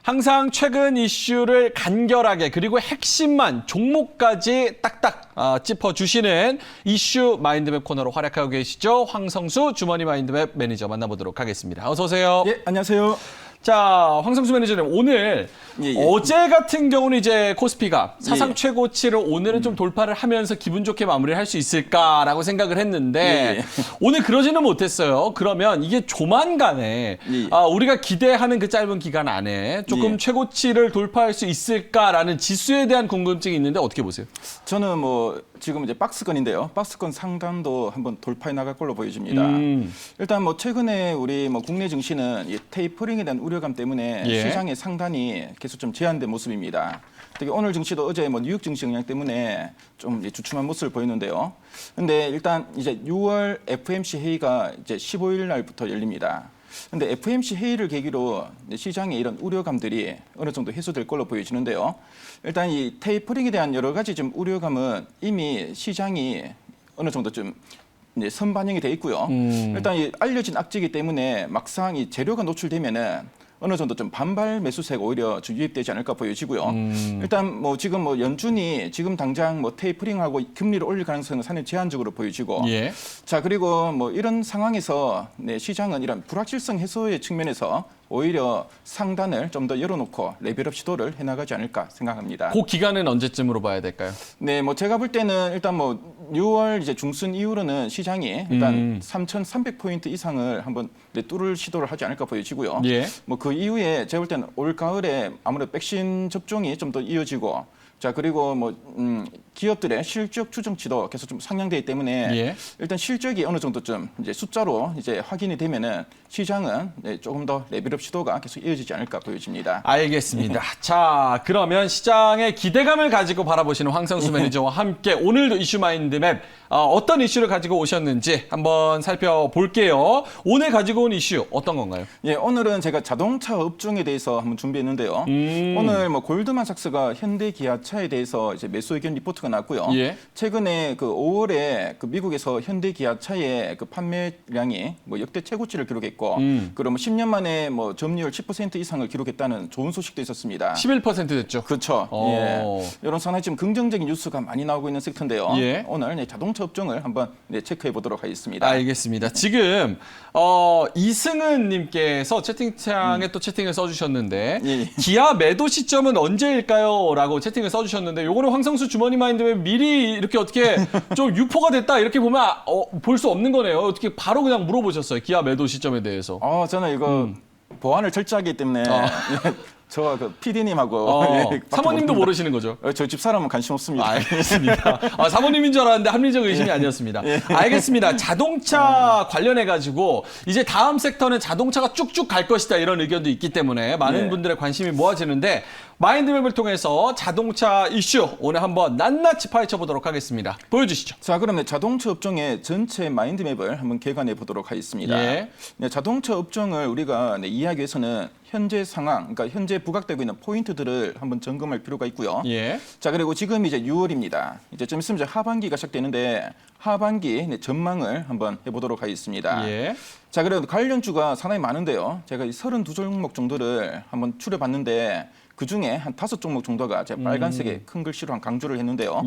항상 최근 이슈를 간결하게 그리고 핵심만 종목까지 딱딱 짚어주시는 이슈 마인드맵 코너로 활약하고 계시죠. 황성수 주머니 마인드맵 매니저 만나보도록 하겠습니다. 어서 오세요. 예, 안녕하세요. 자, 황성수 매니저님, 오늘 어제 같은 경우는 이제 코스피가 사상 최고치를 오늘은 좀 돌파를 하면서 기분 좋게 마무리를 할 수 있을까라고 생각을 했는데 오늘 그러지는 못했어요. 그러면 이게 조만간에 우리가 기대하는 그 짧은 기간 안에 조금 최고치를 돌파할 수 있을까라는 지수에 대한 궁금증이 있는데 어떻게 보세요? 저는 지금 이제 박스권인데요. 박스권 상단도 한번 돌파해 나갈 걸로 보여집니다. 일단 최근에 우리 국내 증시는 이 테이퍼링에 대한 우려감 때문에 시장의 상단이 계속 좀 제한된 모습입니다. 특히 오늘 증시도 어제 뉴욕 증시 영향 때문에 좀 주춤한 모습을 보이는데요. 근데 일단 이제 6월 FOMC 회의가 이제 15일 날부터 열립니다. 근데 FOMC 회의를 계기로 시장의 이런 우려감들이 어느 정도 해소될 걸로 보여지는데요. 일단 이 테이퍼링에 대한 여러 가지 좀 우려감은 이미 시장이 어느 정도 좀 이제 선반영이 돼 있고요. 일단 이 알려진 악재이기 때문에 막상 이 재료가 노출되면은 어느 정도 좀 반발 매수세가 오히려 좀 유입되지 않을까 보여지고요. 일단 지금 연준이 지금 당장 테이퍼링하고 금리를 올릴 가능성은 상당히 제한적으로 보여지고, 자 그리고 이런 상황에서 시장은 이런 불확실성 해소의 측면에서 오히려 상단을 좀 더 열어놓고 레벨업 시도를 해나가지 않을까 생각합니다. 그 기간은 언제쯤으로 봐야 될까요? 네, 제가 볼 때는 일단 6월 이제 중순 이후로는 시장이 일단 3,300포인트 이상을 한번 뚫을 시도를 하지 않을까 보여지고요. 그 이후에 제가 볼 때는 올 가을에 아무래도 백신 접종이 좀 더 이어지고, 자 그리고 기업들의 실적 추정치도 계속 좀 상향되기 때문에 일단 실적이 어느 정도 좀 이제 숫자로 이제 확인이 되면은 시장은 조금 더 레벨업 시도가 계속 이어지지 않을까 보여집니다. 알겠습니다. 자, 그러면 시장의 기대감을 가지고 바라보시는 황성수 매니저와 함께 오늘도 이슈 마인드맵 어떤 이슈를 가지고 오셨는지 한번 살펴볼게요. 오늘 가지고 온 이슈 어떤 건가요? 예, 오늘은 제가 자동차 업종에 대해서 한번 준비했는데요. 오늘 골드만삭스가 현대 기아차에 대해서 이제 매수 의견 리포트가 나왔고요. 최근에 그 5월에 그 미국에서 현대 기아차의 그 판매량이 역대 최고치를 기록했고, 그럼 10년 만에 점유율 10% 이상을 기록했다는 좋은 소식도 있었습니다. 11% 됐죠. 그렇죠. 이런 상당히 지금 긍정적인 뉴스가 많이 나오고 있는 섹터인데요. 오늘 자동차 업종을 한번 체크해 보도록 하겠습니다. 알겠습니다. 지금 이승은 님께서 채팅창에 또 채팅을 써주셨는데 기아 매도 시점은 언제일까요? 라고 채팅을 써주셨는데 요거는 황성수 주머니 마인드에 미리 이렇게 어떻게 좀 유포가 됐다 이렇게 보면 볼 수 없는 거네요. 어떻게 바로 그냥 물어보셨어요. 기아 매도 시점에 대해서. 저는 이거 보안을 철저하기 때문에 저 그 PD님하고 사모님도 모르시는 거죠? 저 집사람은 관심 없습니다. 알겠습니다. 사모님인 줄 알았는데 합리적 의심이 아니었습니다. 알겠습니다. 자동차 관련해가지고 이제 다음 섹터는 자동차가 쭉쭉 갈 것이다 이런 의견도 있기 때문에 많은 분들의 관심이 모아지는데 마인드맵을 통해서 자동차 이슈 오늘 한번 낱낱이 파헤쳐 보도록 하겠습니다. 보여주시죠. 자, 그럼 자동차 업종의 전체 마인드맵을 한번 개관해 보도록 하겠습니다. 자동차 업종을 우리가 이해하기 위해서는 현재 상황, 그러니까 현재 부각되고 있는 포인트들을 한번 점검할 필요가 있고요. 자, 그리고 지금 이제 6월입니다. 이제 좀 있으면 이제 하반기가 시작되는데 하반기 전망을 한번 해보도록 하겠습니다. 자, 그리고 관련주가 상당히 많은데요. 제가 이 32종목 정도를 한번 추려봤는데 그 중에 한 5종목 정도가 제가 빨간색에 큰 글씨로 한 강조를 했는데요.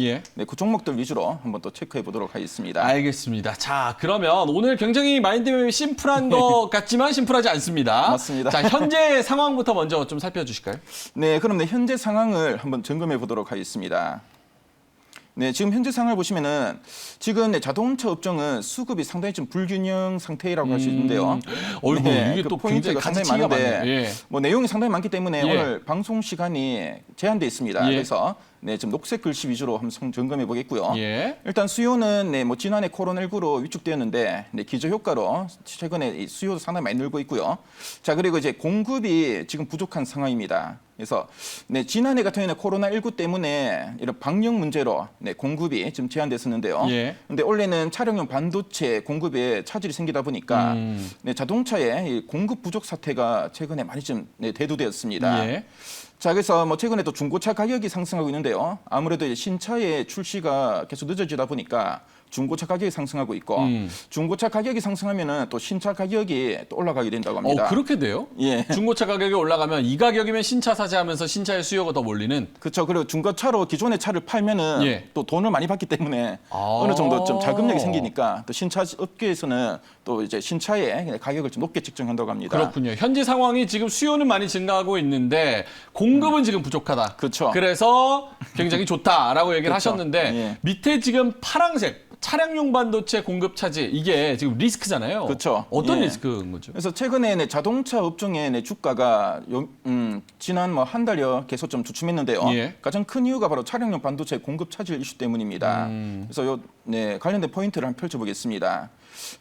그 종목들 위주로 한번 또 체크해 보도록 하겠습니다. 알겠습니다. 자, 그러면 오늘 굉장히 마인드맵이 심플한 것 같지만 심플하지 않습니다. 맞습니다. 자, 현재 상황부터 먼저 좀 살펴주실까요? 네, 그럼 현재 상황을 한번 점검해 보도록 하겠습니다. 네, 지금 현재 상황을 보시면은 지금 자동차 업종은 수급이 상당히 좀 불균형 상태라고 할 수 있는데요. 이게 그 또 포인트가 상당히 많은데 내용이 상당히 많기 때문에 오늘 방송 시간이 제한돼 있습니다. 그래서 지금 녹색 글씨 위주로 한번 점검해 보겠고요. 일단 수요는 지난해 코로나19로 위축되었는데 기저 효과로 최근에 이 수요도 상당히 많이 늘고 있고요. 자, 그리고 이제 공급이 지금 부족한 상황입니다. 그래서 지난해 같은 경우에는 코로나19 때문에 이런 방역 문제로 공급이 좀 제한됐었는데요. 근데 올해는 차량용 반도체 공급에 차질이 생기다 보니까 자동차의 이 공급 부족 사태가 최근에 많이 좀 대두되었습니다. 자, 그래서 최근에 또 중고차 가격이 상승하고 있는데요. 아무래도 신차의 출시가 계속 늦어지다 보니까 중고차 가격이 상승하고 있고 중고차 가격이 상승하면은 또 신차 가격이 또 올라가게 된다고 합니다. 그렇게 돼요? 예. 중고차 가격이 올라가면 이 가격이면 신차 사자 하면서 신차의 수요가 더 몰리는? 그렇죠. 그리고 중고차로 기존의 차를 팔면은 예. 또 돈을 많이 받기 때문에 어느 정도 좀 자금력이 생기니까 또 신차 업계에서는 또 이제 신차의 가격을 좀 높게 책정한다고 합니다. 그렇군요. 현재 상황이 지금 수요는 많이 증가하고 있는데 공급은 지금 부족하다. 그렇죠. 그래서 굉장히 좋다라고 얘기를 그렇죠. 하셨는데 예. 밑에 지금 파란색 차량용 반도체 공급 차질 이게 지금 리스크잖아요. 그렇죠. 어떤 예. 리스크인 거죠? 그래서 최근에 자동차 업종의 주가가 지난 뭐 한 달여 계속 좀 주춤했는데요. 예. 가장 큰 이유가 바로 차량용 반도체 공급 차질 이슈 때문입니다. 그래서 관련된 포인트를 한번 펼쳐보겠습니다.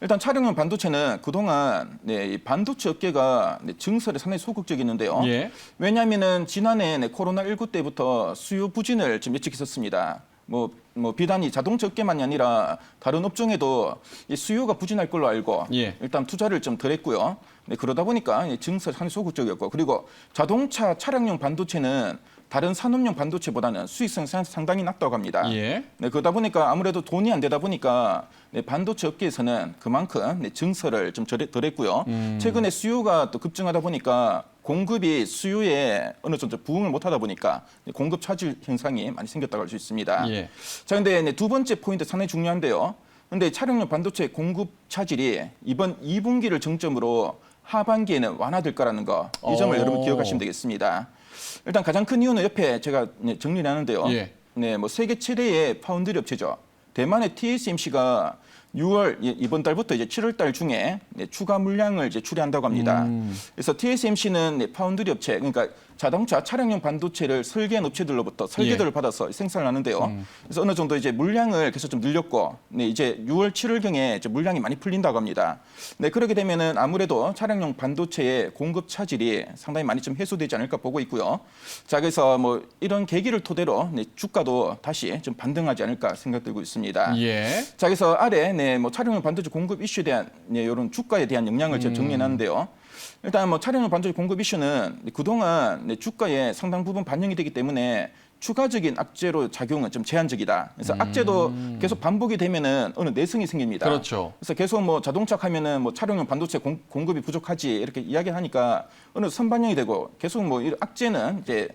일단 차량용 반도체는 그동안 이 반도체 업계가 증설에 상당히 소극적이었는데요. 예. 왜냐하면은 지난해 코로나19 때부터 수요 부진을 좀 예측했었습니다. 뭐 비단이 자동차 업계만이 아니라 다른 업종에도 이 수요가 부진할 걸로 알고 예. 일단 투자를 좀 덜 했고요. 그러다 보니까 증설 상당히 소극적이었고 그리고 자동차 차량용 반도체는 다른 산업용 반도체보다는 수익성이 상당히 낮다고 합니다. 예. 그러다 보니까 아무래도 돈이 안 되다 보니까 반도체 업계에서는 그만큼 증설을 좀 덜 했고요. 최근에 수요가 또 급증하다 보니까 공급이 수요에 어느 정도 부응을 못하다 보니까 공급 차질 현상이 많이 생겼다고 할 수 있습니다. 예. 자, 근데 두 번째 포인트 상당히 중요한데요. 근데 차량용 반도체 공급 차질이 이번 2분기를 정점으로 하반기에는 완화될 거라는 거, 이 점을 여러분 기억하시면 되겠습니다. 일단 가장 큰 이유는 옆에 제가 정리를 하는데요. 예. 뭐 세계 최대의 파운드리 업체죠. 대만의 TSMC가 6월 이번 달부터 이제 7월 달 중에 추가 물량을 이제 출하한다고 합니다. 그래서 TSMC는 파운드리 업체, 그러니까 자동차 차량용 반도체를 설계한 업체들로부터 설계도를 받아서 생산을 하는데요. 그래서 어느 정도 이제 물량을 계속 좀 늘렸고, 이제 6월, 7월경에 이제 물량이 많이 풀린다고 합니다. 그렇게 되면은 아무래도 차량용 반도체의 공급 차질이 상당히 많이 좀 해소되지 않을까 보고 있고요. 자, 그래서 뭐 이런 계기를 토대로 주가도 다시 좀 반등하지 않을까 생각되고 있습니다. 예. 자, 그래서 아래 뭐 차량용 반도체 공급 이슈에 대한 이런 주가에 대한 영향을 제가 정리해놨는데요. 일단 뭐 차량용 반도체 공급 이슈는 그동안 주가에 상당 부분 반영이 되기 때문에 추가적인 악재로 작용은 좀 제한적이다. 그래서 악재도 계속 반복이 되면은 어느 내성이 생깁니다. 그렇죠. 그래서 계속 뭐 자동차 하면은 뭐 차량용 반도체 공급이 부족하지 이렇게 이야기하니까 어느 선반영이 되고 계속 뭐 이 악재는 이제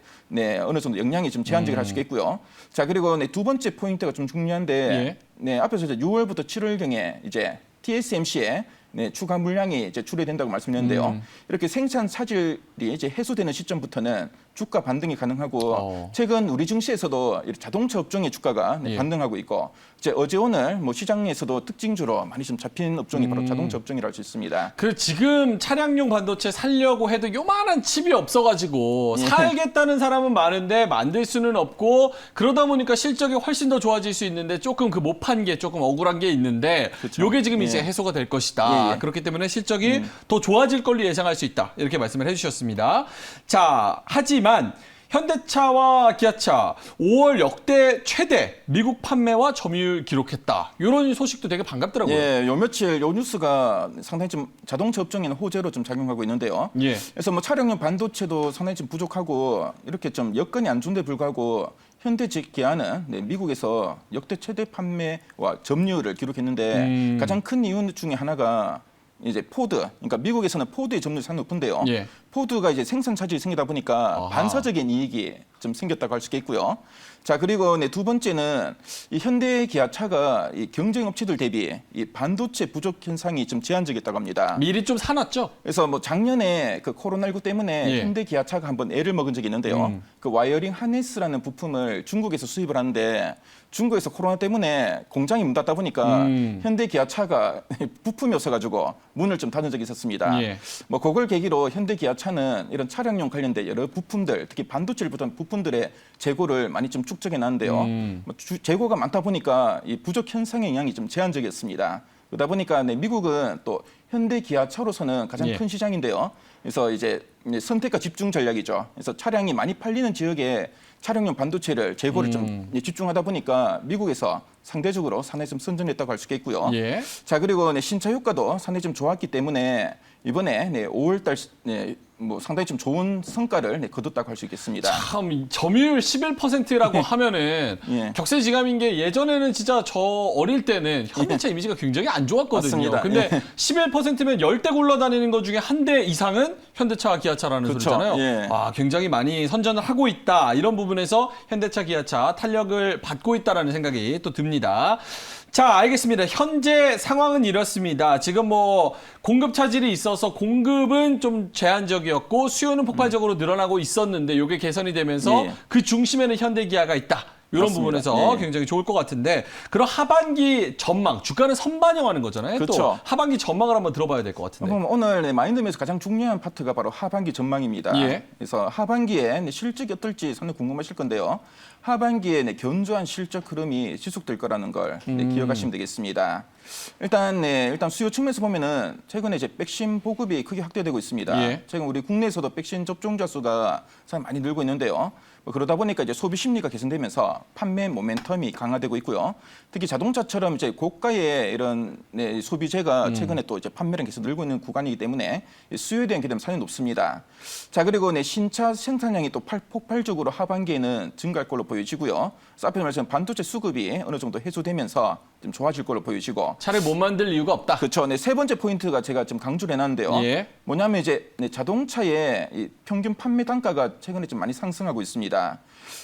어느 정도 영향이 좀 제한적이 할 수 있겠고요. 자, 그리고 두 번째 포인트가 좀 중요한데 앞에서 이제 6월부터 7월경에 이제 TSMC의 추가 물량이 이제 출하된다고 말씀드렸는데요. 이렇게 생산 차질이 이제 해소되는 시점부터는 주가 반등이 가능하고 최근 우리 증시에서도 자동차 업종의 주가가 반등하고 있고 이제 어제 오늘 뭐 시장에서도 특징주로 많이 좀 잡힌 업종이 바로 자동차 업종이라고 할 수 있습니다. 그 지금 차량용 반도체 살려고 해도 요만한 칩이 없어가지고 살겠다는 사람은 많은데 만들 수는 없고 그러다 보니까 실적이 훨씬 더 좋아질 수 있는데 조금 그 못 판 게 조금 억울한 게 있는데 그렇죠. 요게 지금 이제 해소가 될 것이다. 그렇기 때문에 실적이 더 좋아질 걸로 예상할 수 있다. 이렇게 말씀을 해주셨습니다. 자, 하지만 현대차와 기아차 5월 역대 최대 미국 판매와 점유율 기록했다. 이런 소식도 되게 반갑더라고요. 예, 요 며칠 요 뉴스가 상당히 좀 자동차 업종에는 호재로 좀 작용하고 있는데요. 예. 그래서 뭐 차량용 반도체도 상당히 좀 부족하고 이렇게 좀 여건이 안 좋은데 불구하고 현대 기아는 미국에서 역대 최대 판매와 점유율을 기록했는데 가장 큰 이유 중에 하나가 이제 포드, 그러니까 미국에서는 포드의 점유율이 상당히 높은데요. 포드가 이제 생산 차질이 생기다 보니까 반사적인 이익이 좀 생겼다고 할 수 있겠고요. 자, 그리고 두 번째는 이 현대 기아차가 이 경쟁 업체들 대비 이 반도체 부족 현상이 좀 제한적이었다고 합니다. 미리 좀 사놨죠? 그래서 뭐 작년에 그 코로나19 때문에 현대 기아차가 한번 애를 먹은 적이 있는데요. 그 와이어링 하네스라는 부품을 중국에서 수입을 하는데 중국에서 코로나 때문에 공장이 문 닫다 보니까 현대 기아차가 부품이 없어가지고 문을 좀 닫은 적이 있었습니다. 뭐 그걸 계기로 현대 기아차는 이런 차량용 관련된 여러 부품들, 특히 반도체를 부탁한 부품들의 재고를 많이 좀 축적해 놨는데요. 뭐 재고가 많다 보니까 이 부족 현상의 영향이 좀 제한적이었습니다. 그러다 보니까 미국은 또 현대 기아차로서는 가장 큰 시장인데요. 그래서 이제 선택과 집중 전략이죠. 그래서 차량이 많이 팔리는 지역에 차량용 반도체를 재고를 좀 집중하다 보니까 미국에서 상대적으로 상당히 좀 선전했다고 할 수 있겠고요. 자, 그리고 신차 효과도 상당히 좀 좋았기 때문에 이번에 5월달 뭐 상당히 좀 좋은 성과를 거뒀다고 할 수 있겠습니다. 참 점유율 11%라고 하면은 예. 격세지감인 게 예전에는 진짜 저 어릴 때는 현대차 이미지가 굉장히 안 좋았거든요. 맞습니다. 근데 예. 11%면 10대 굴러다니는 것 중에 한 대 이상은 현대차와 기아차라는 그렇죠. 소리잖아요. 예. 굉장히 많이 선전을 하고 있다. 이런 부분에서 현대차, 기아차 탄력을 받고 있다라는 생각이 또 듭니다. 자, 알겠습니다. 현재 상황은 이렇습니다. 지금 뭐 공급 차질이 있어서 공급은 좀 제한적이었고 수요는 폭발적으로 늘어나고 있었는데 이게 개선이 되면서 예. 그 중심에는 현대 기아가 있다. 이런 맞습니다. 부분에서 네. 굉장히 좋을 것 같은데 그럼 하반기 전망, 주가는 선반영하는 거잖아요. 또 그렇죠. 하반기 전망을 한번 들어봐야 될 것 같은데. 그럼 오늘 마인드맵에서 가장 중요한 파트가 바로 하반기 전망입니다. 예. 그래서 하반기에 실적이 어떨지 상당히 궁금하실 건데요. 하반기에 견조한 실적 흐름이 지속될 거라는 걸 기억하시면 되겠습니다. 일단 수요 측면에서 보면은 최근에 이제 백신 보급이 크게 확대되고 있습니다. 예. 최근 우리 국내에서도 백신 접종자 수가 참 많이 늘고 있는데요. 그러다 보니까 이제 소비 심리가 개선되면서 판매 모멘텀이 강화되고 있고요. 특히 자동차처럼 이제 고가의 이런 소비재가 최근에 또 이제 판매량이 계속 늘고 있는 구간이기 때문에 수요에 대한 기대는 상당히 높습니다. 자, 그리고 신차 생산량이 또 폭발적으로 하반기에는 증가할 걸로 보여지고요. 앞에 말씀 반도체 수급이 어느 정도 해소되면서 좀 좋아질 걸로 보여지고. 차를 못 만들 이유가 없다. 그렇죠. 세 번째 포인트가 제가 좀 강조를 해놨는데요. 예. 뭐냐면 이제 자동차의 이 평균 판매 단가가 최근에 좀 많이 상승하고 있습니다.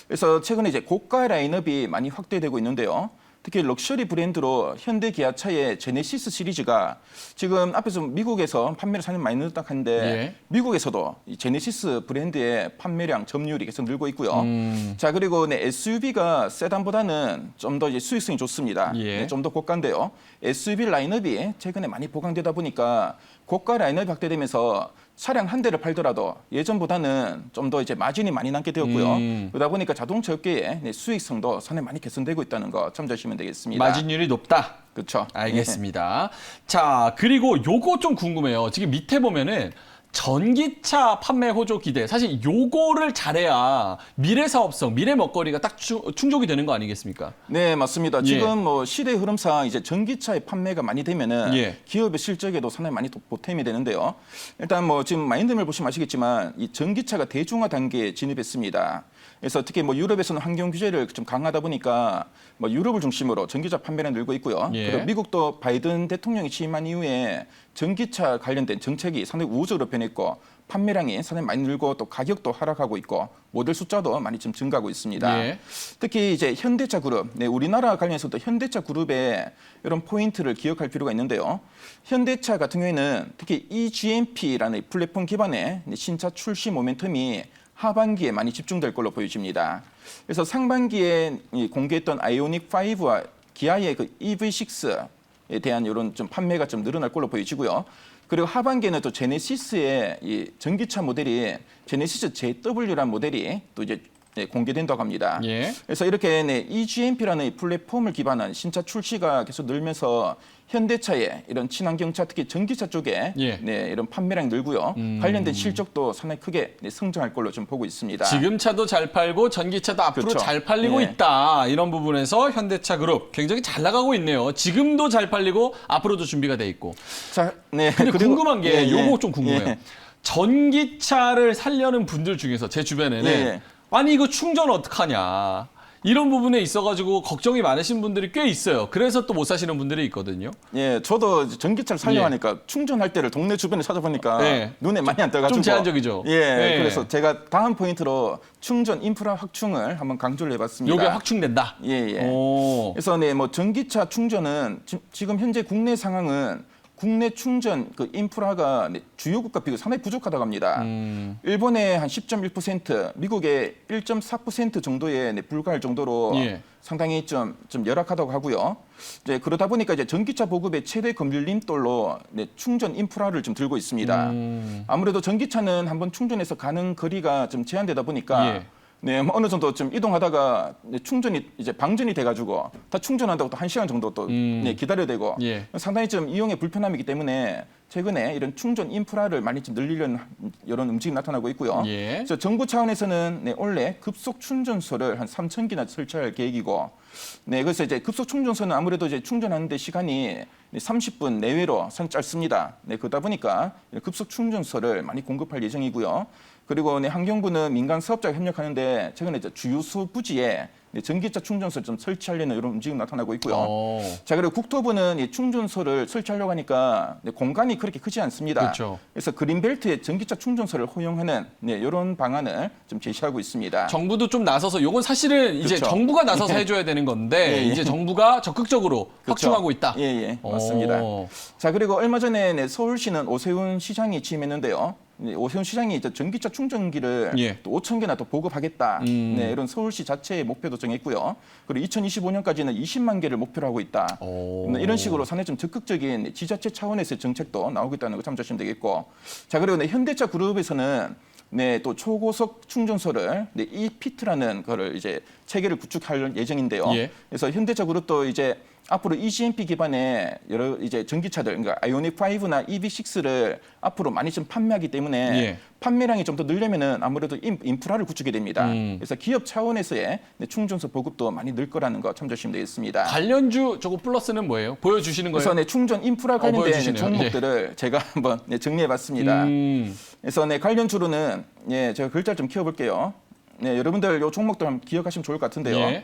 그래서 최근에 이제 고가 라인업이 많이 확대되고 있는데요. 특히 럭셔리 브랜드로 현대 기아차의 제네시스 시리즈가 지금 앞에서 미국에서 판매를 상당히 많이 늘었다 하는데 예. 미국에서도 이 제네시스 브랜드의 판매량 점유율이 계속 늘고 있고요. 자, 그리고 SUV가 세단보다는 좀 더 수익성이 좋습니다. 예. 좀 더 고가인데요. SUV 라인업이 최근에 많이 보강되다 보니까 고가 라인업이 확대되면서 차량 한 대를 팔더라도 예전보다는 좀 더 마진이 많이 남게 되었고요. 그러다 보니까 자동차 업계의 수익성도 상당히 많이 개선되고 있다는 거 참조하시면 되겠습니다. 마진율이 높다. 그렇죠. 알겠습니다. 자, 그리고 요거 좀 궁금해요. 지금 밑에 보면은 전기차 판매 호조 기대. 사실 요거를 잘해야 미래 사업성, 미래 먹거리가 딱 충족이 되는 거 아니겠습니까? 네, 맞습니다. 예. 지금 시대 흐름상 이제 전기차의 판매가 많이 되면은 예. 기업의 실적에도 상당히 많이 보탬이 되는데요. 일단 지금 마인드맵을 보시면 아시겠지만 이 전기차가 대중화 단계에 진입했습니다. 그래서 특히 유럽에서는 환경 규제를 좀 강하다 보니까 유럽을 중심으로 전기차 판매량 늘고 있고요. 예. 그리고 미국도 바이든 대통령이 취임한 이후에 전기차 관련된 정책이 상당히 우호적으로 변했고 판매량이 상당히 많이 늘고 또 가격도 하락하고 있고 모델 숫자도 많이 좀 증가하고 있습니다. 예. 특히 이제 현대차 그룹, 우리나라 관련해서도 현대차 그룹의 이런 포인트를 기억할 필요가 있는데요. 현대차 같은 경우에는 특히 eGMP라는 플랫폼 기반의 신차 출시 모멘텀이 하반기에 많이 집중될 걸로 보여집니다. 그래서 상반기에 공개했던 아이오닉 5와 기아의 EV6에 대한 이런 좀 판매가 좀 늘어날 걸로 보여지고요. 그리고 하반기에는 또 제네시스의 이 전기차 모델이 제네시스 JW라는 모델이 또 이제 공개된다고 합니다. 예. 그래서 이렇게 eGMP라는 이 플랫폼을 기반한 신차 출시가 계속 늘면서 현대차의 이런 친환경차 특히 전기차 쪽에 예. 이런 판매량이 늘고요. 관련된 실적도 상당히 크게 성장할 걸로 좀 보고 있습니다. 지금 차도 잘 팔고 전기차도 앞으로 그렇죠. 잘 팔리고 예. 있다. 이런 부분에서 현대차 그룹 굉장히 잘 나가고 있네요. 지금도 잘 팔리고 앞으로도 준비가 돼 있고. 자, 네. 근데 그리고- 궁금한 게 예, 요거 예. 좀 궁금해요. 예. 전기차를 살려는 분들 중에서 제 주변에는 예. 아니 이거 충전 어떡하냐. 이런 부분에 있어가지고 걱정이 많으신 분들이 꽤 있어요. 그래서 또 못 사시는 분들이 있거든요. 예, 저도 전기차를 살려하니까 충전할 때를 동네 주변에 찾아보니까 예. 눈에 많이 안 떠가지고 좀 제한적이죠. 예, 예. 그래서 제가 다음 포인트로 충전 인프라 확충을 한번 강조를 해봤습니다. 요게 확충된다. 예, 예. 오. 그래서 전기차 충전은 지금 현재 국내 상황은 국내 충전 인프라가 주요 국가 비교 상당히 부족하다고 합니다. 일본의 한 10.1%, 미국의 1.4% 정도에 불과할 정도로 예. 상당히 좀 열악하다고 하고요. 이제 그러다 보니까 이제 전기차 보급의 최대 검률림돌로 충전 인프라를 좀 들고 있습니다. 아무래도 전기차는 한번 충전해서 가는 거리가 좀 제한되다 보니까 예. 어느 정도 좀 이동하다가 충전이 이제 방전이 돼가지고 다 충전한다고 또 1시간 정도 또 기다려야 되고 예. 상당히 좀 이용에 불편함이기 때문에 최근에 이런 충전 인프라를 많이 좀 늘리려는 이런 움직임이 나타나고 있고요. 예. 그래서 정부 차원에서는 원래 급속 충전소를 한 3,000기나 설치할 계획이고, 그래서 이제 급속 충전소는 아무래도 이제 충전하는데 시간이 30분 내외로 산 짧습니다. 그러다 보니까 급속 충전소를 많이 공급할 예정이고요. 그리고 환경부는 민간 사업자가 협력하는데 최근에 주유소 부지에 전기차 충전소를 좀 설치하려는 이런 움직임이 나타나고 있고요. 자, 그리고 국토부는 이 충전소를 설치하려고 하니까 공간이 그렇게 크지 않습니다. 그렇죠. 그래서 그린벨트에 전기차 충전소를 허용하는 이런 방안을 좀 제시하고 있습니다. 정부도 좀 나서서 요건 사실은 이제 그렇죠. 정부가 나서서 해줘야 되는 건데 이제 정부가 적극적으로 확충하고 있다. 예, 맞습니다. 자, 그리고 얼마 전에 서울시는 오세훈 시장이 취임했는데요. 오세훈 시장이 전기차 충전기를 또 5,000개나 또 보급하겠다. 이런 서울시 자체의 목표도 정했고요. 그리고 2025년까지는 20만 개를 목표로 하고 있다. 이런 식으로 상당히 좀 적극적인 지자체 차원에서의 정책도 나오겠다는 거 참조하시면 되겠고. 자, 그리고 현대차 그룹에서는 또 초고속 충전소를 e피트라는 거를 이제 체계를 구축할 예정인데요. 그래서 현대차 그룹도 이제 앞으로 EGMP 기반의 여러 이제 전기차들, 그러니까 아이오닉 5나 EV6를 앞으로 많이 좀 판매하기 때문에 판매량이 좀 더 늘려면은 아무래도 인프라를 구축이 됩니다. 그래서 기업 차원에서의 충전소 보급도 많이 늘 거라는 거 참조하시면 되겠습니다. 관련주 저거 플러스는 뭐예요? 보여주시는 거예요? 그래서 충전 인프라 관련된 종목들을 제가 한번 정리해봤습니다. 그래서 관련주로는 제가 글자를 좀 키워볼게요. 여러분들 요 종목들 한번 기억하시면 좋을 것 같은데요.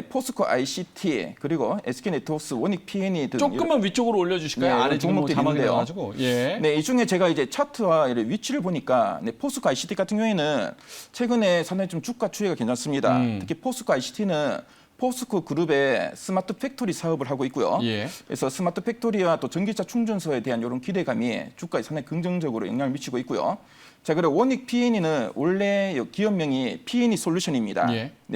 포스코 ICT 그리고 SK네트워크스, 원익 P&E 등 조금만 위쪽으로 올려주실까요? 안에 종목들이 있는데요. 이 중에 제가 이제 차트와 위치를 보니까 포스코 ICT 같은 경우에는 최근에 상당히 좀 주가 추이가 괜찮습니다. 특히 포스코 ICT는 포스코 그룹의 스마트 팩토리 사업을 하고 있고요. 그래서 스마트 팩토리와 또 전기차 충전소에 대한 이런 기대감이 주가에 상당히 긍정적으로 영향을 미치고 있고요. 자, 그리고 원익 P&E는 원래 기업명이 P&E 솔루션입니다.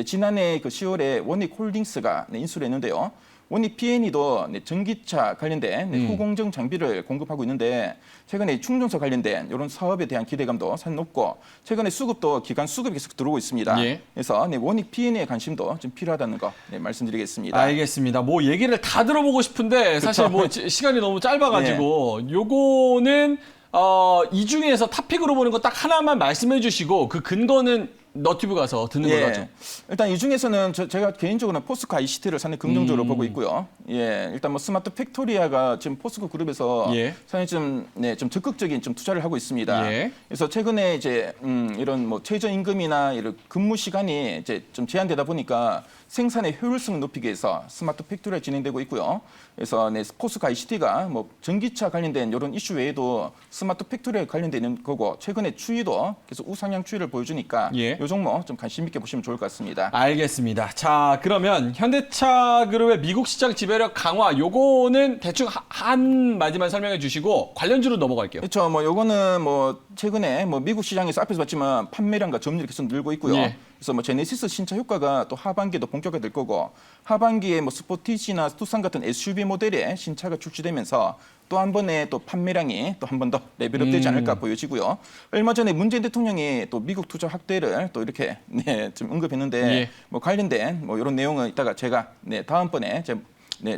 지난해 10월에 원익 홀딩스가 인수를 했는데요. 원익 P&E도 전기차 관련된 후공정 장비를 공급하고 있는데 최근에 충전소 관련된 이런 사업에 대한 기대감도 상당히 높고 최근에 수급도 기간 수급이 계속 들어오고 있습니다. 그래서 원익 P&E에 관심도 좀 필요하다는 거 말씀드리겠습니다. 알겠습니다. 뭐 얘기를 다 들어보고 싶은데 사실 뭐 시간이 너무 짧아가지고 요거는 이 중에서 탑픽으로 보는 거 딱 하나만 말씀해 주시고 그 근거는 너튜브 가서 듣는 걸로 하죠. 일단 이 중에서는 제가 개인적으로는 포스코 ICT를 상당히 긍정적으로 보고 있고요. 일단 뭐 스마트 팩토리아가 지금 포스코 그룹에서 상당히 좀 적극적인 좀 투자를 하고 있습니다. 그래서 최근에 이제 이런 뭐 최저임금이나 이런 근무 시간이 이제 좀 제한되다 보니까 생산의 효율성을 높이기 위해서 스마트 팩토리가 진행되고 있고요. 그래서 포스코 ICT가 뭐 전기차 관련된 이런 이슈 외에도 스마트 팩토리에 관련되는 거고 최근에 추이도 계속 우상향 추이를 보여주니까 이 종목 좀 관심 있게 보시면 좋을 것 같습니다. 알겠습니다. 자, 그러면 현대차 그룹의 미국 시장 지배력 강화 요거는 대충 한 마디만 설명해 주시고 관련주로 넘어갈게요. 그렇죠. 뭐 요거는 뭐 최근에 뭐 미국 시장에서 앞에서 봤지만 판매량과 점유율이 계속 늘고 있고요. 그래서 뭐 제네시스 신차 효과가 또 하반기에도 본격화될 거고 하반기에 뭐 스포티지나 투싼 같은 SUV 모델의 신차가 출시되면서 또 한 번에 또 판매량이 또 한 번 더 레벨업되지 않을까 보여지고요. 얼마 전에 문재인 대통령이 또 미국 투자 확대를 또 이렇게 좀 언급했는데 뭐 관련된 뭐 이런 내용은 이따가 제가 다음번에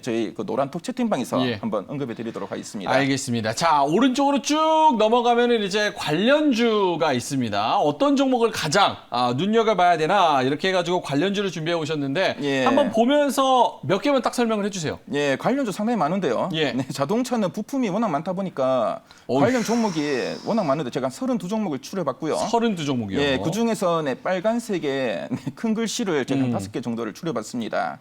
저희 그 노란톡 채팅방에서 한번 언급해 드리도록 하겠습니다. 알겠습니다. 자, 오른쪽으로 쭉 넘어가면은 이제 관련주가 있습니다. 어떤 종목을 가장 눈여겨봐야 되나 이렇게 해가지고 관련주를 준비해 오셨는데 한번 보면서 몇 개만 딱 설명을 해주세요. 관련주 상당히 많은데요. 자동차는 부품이 워낙 많다 보니까 관련 종목이 워낙 많은데 제가 32종목을 추려봤고요. 32종목이요? 그 중에서 빨간색의 큰 글씨를 제가 5개 정도를 추려봤습니다.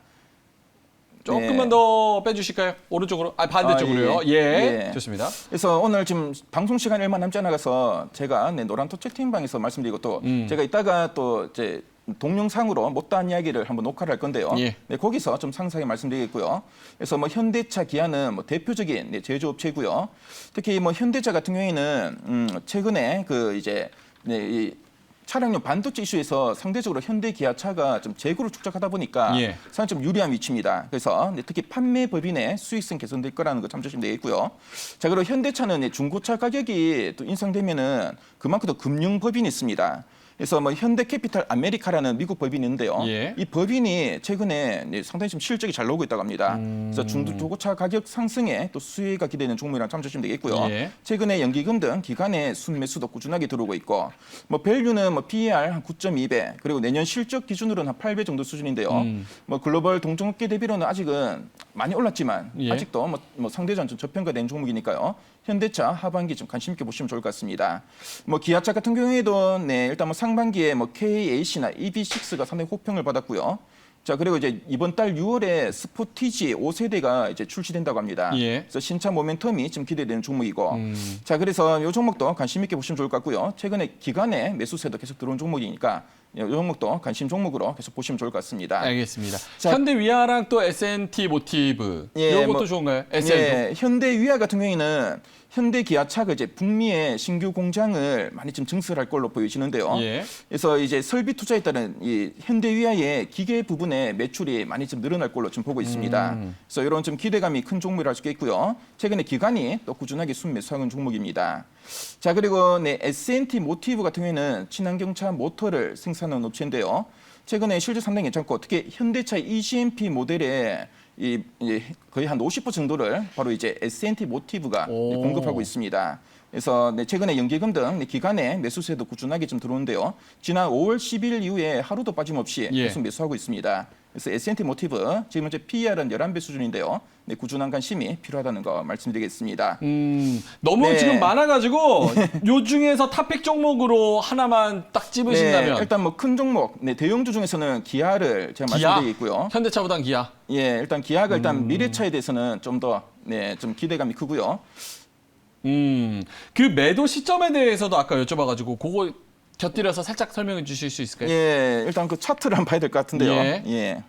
조금만 더 빼주실까요? 오른쪽으로? 반대쪽으로요. 좋습니다. 그래서 오늘 지금 방송 시간이 얼마 남지 않아서 제가 노란톡 채팅방에서 말씀드리고 또 제가 이따가 또 이제 동영상으로 못다한 이야기를 한번 녹화를 할 건데요. 거기서 좀 상세하게 말씀드리겠고요. 그래서 뭐 현대차, 기아는 뭐 대표적인 제조업체고요. 특히 뭐 현대차 같은 경우에는 최근에 그 이제 이 차량용 반도체 이슈에서 상대적으로 현대 기아차가 좀 재고를 축적하다 보니까 상당히 좀 유리한 위치입니다. 그래서 특히 판매 법인의 수익성 개선될 거라는 거 참조하시면 되겠고요. 자, 그리고 현대차는 중고차 가격이 또 인상되면은 그만큼 더 금융 법인이 있습니다. 그래서 뭐 현대캐피탈 아메리카라는 미국 법인이 있는데요. 예. 이 법인이 최근에 상당히 좀 실적이 잘 나오고 있다고 합니다. 그래서 중고차 가격 상승에 또 수혜가 기대되는 종목이랑 참조하시면 되겠고요. 예. 최근에 연기금 등 기관의 순매수도 꾸준하게 들어오고 있고, 뭐 밸류는 뭐 PER 한 9.2배, 그리고 내년 실적 기준으로는 한 8배 정도 수준인데요. 뭐 글로벌 동종업계 대비로는 아직은 많이 올랐지만 예. 아직도 뭐 상대적으로 좀 저평가된 종목이니까요. 현대차 하반기 좀 관심 있게 보시면 좋을 것 같습니다. 뭐 기아차 같은 경우에도 일단 뭐 상반기에 뭐 KAC나 EV6가 상당히 호평을 받았고요. 자, 그리고 이제 이번 달 6월에 스포티지 5세대가 이제 출시된다고 합니다. 예. 그래서 신차 모멘텀이 좀 기대되는 종목이고. 자, 그래서 이 종목도 관심 있게 보시면 좋을 것 같고요. 최근에 기관의 매수세도 계속 들어온 종목이니까 이 종목도 관심 종목으로 계속 보시면 좋을 것 같습니다. 알겠습니다. 자, 현대위아랑 또 S&T 모티브 예, 이것도 뭐, 좋은가요? SL도? 예, 현대위아 같은 경우에는 현대기아차가 이제 북미의 신규 공장을 많이 좀 증설할 걸로 보여지는데요. 예. 그래서 이제 설비 투자에 따른 이 현대위아의 기계 부분의 매출이 많이 좀 늘어날 걸로 좀 보고 있습니다. 그래서 이런 좀 기대감이 큰 종목이라 할 수 있겠고요. 최근에 기관이 또 꾸준하게 순매수하는 종목입니다. 자, 그리고 S&T 모티브 같은 경우에는 친환경차 모터를 생산하는 업체인데요. 최근에 실적 상당히 괜찮고 특히 현대차 EGMP 모델에 거의 한 50% 정도를 바로 이제 S&T 모티브가 공급하고 있습니다. 그래서 최근에 연기금 등 기관의 매수세도 꾸준하게 좀 들어오는데요. 지난 5월 10일 이후에 하루도 빠짐없이 예. 계속 매수하고 있습니다. 그래서 S&T 모티브 지금 현재 PER은 11배 수준인데요. 꾸준한 관심이 필요하다는 거 말씀드리겠습니다. 너무 네. 지금 많아가지고 요 중에서 탑픽 종목으로 하나만 딱 집으신다면 일단 뭐 큰 종목, 대형주 중에서는 기아를 제가 기아? 말씀드리겠고요. 현대차보단 기아. 예, 일단 기아가 일단 미래차에 대해서는 좀 더 좀 기대감이 크고요. 그 매도 시점에 대해서도 아까 여쭤봐가지고 그거 곁들여서 살짝 설명해 주실 수 있을까요? 예, 일단 그 차트를 한번 봐야 될 것 같은데요. 예.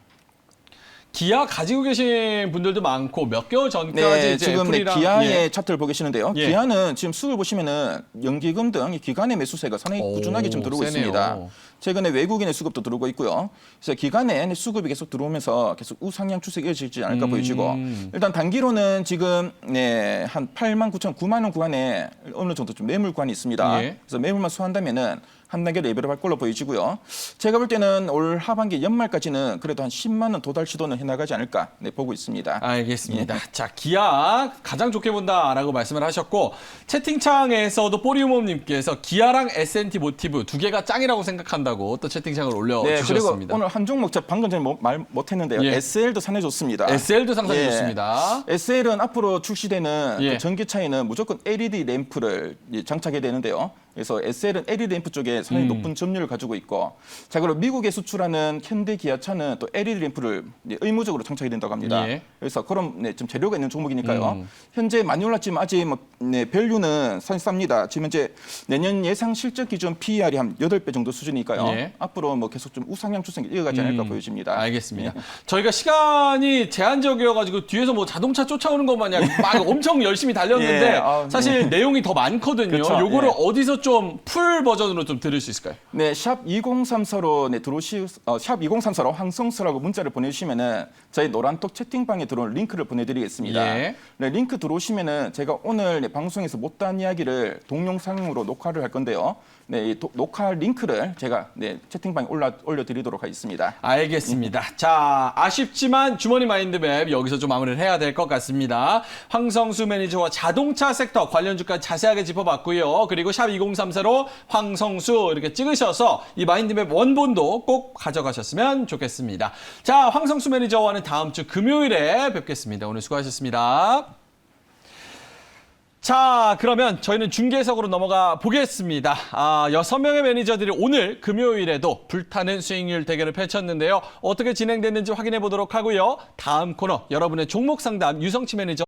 기아 가지고 계신 분들도 많고 몇 개월 전까지 이제 지금 애플이랑 기아의 차트를 보고 계시는데요. 예. 기아는 지금 수급을 보시면은 연기금 등 기관의 매수세가 상당히 꾸준하게 좀 들어오고 세네요. 있습니다. 최근에 외국인의 수급도 들어오고 있고요. 그래서 기관의 수급이 계속 들어오면서 계속 우상향 추세가 이어지지 않을까 보여지고 일단 단기로는 지금 한 8만 9천, 9만 원 구간에 어느 정도 좀 매물 구간이 있습니다. 예. 그래서 매물만 수한다면은 한 단계 레벨업할 걸로 보여지고요. 제가 볼 때는 올 하반기 연말까지는 그래도 한 10만 원 도달 시도는 해나가지 않을까 보고 있습니다. 알겠습니다. 자, 기아 가장 좋게 본다라고 말씀을 하셨고 채팅창에서도 뽀리우mom님께서 기아랑 S&T 모티브 두 개가 짱이라고 생각한다고 또 채팅창을 올려주셨습니다. 그리고 오늘 한 종목 제가 방금 전에 말 못했는데요. 예. SL도 상당히 좋습니다. SL도 상당히 예. 좋습니다. SL은 앞으로 출시되는 예. 그 전기차에는 무조건 LED 램프를 장착해야 되는데요. 그래서 SL은 LED 램프 쪽에 상당히 높은 점유율을 가지고 있고, 자, 그리고 미국에 수출하는 현대 기아차는 또 LED 램프를 의무적으로 장착해야 된다고 합니다. 예. 그래서 그런 좀 재료가 있는 종목이니까요. 현재 많이 올랐지만 아직 밸류는 사실 쌉니다. 지금 현재 내년 예상 실적 기준 PER이 한 8배 정도 수준이니까요. 예. 앞으로 계속 좀 우상향 추세가 이어가지 않을까 보여집니다. 알겠습니다. 저희가 시간이 제한적이어가지고 뒤에서 뭐 자동차 쫓아오는 것 마냥 막 엄청 열심히 달렸는데 예. 사실 내용이 더 많거든요. 그렇죠. 요거를 예. 어디서 좀 풀 버전으로 좀 들을 수 있을까요? 네, 샵 2034로 샵 2034로 황성수라고 문자를 보내주시면은 저희 노란톡 채팅방에 들어온 링크를 보내드리겠습니다. 예. 네, 링크 들어오시면은 제가 오늘 방송에서 못다한 이야기를 동영상으로 녹화를 할 건데요. 네, 이 녹화 링크를 제가 채팅방에 올려드리도록 하겠습니다. 알겠습니다. 자, 아쉽지만 주머니 마인드맵 여기서 좀 마무리를 해야 될 것 같습니다. 황성수 매니저와 자동차 섹터 관련주까지 자세하게 짚어봤고요. 그리고 샵 2034로 황성수 이렇게 찍으셔서 이 마인드맵 원본도 꼭 가져가셨으면 좋겠습니다. 자, 황성수 매니저와는 다음 주 금요일에 뵙겠습니다. 오늘 수고하셨습니다. 자, 그러면 저희는 중계석으로 넘어가 보겠습니다. 6명의 매니저들이 오늘 금요일에도 불타는 수익률 대결을 펼쳤는데요. 어떻게 진행됐는지 확인해 보도록 하고요. 다음 코너 여러분의 종목 상담 유성치 매니저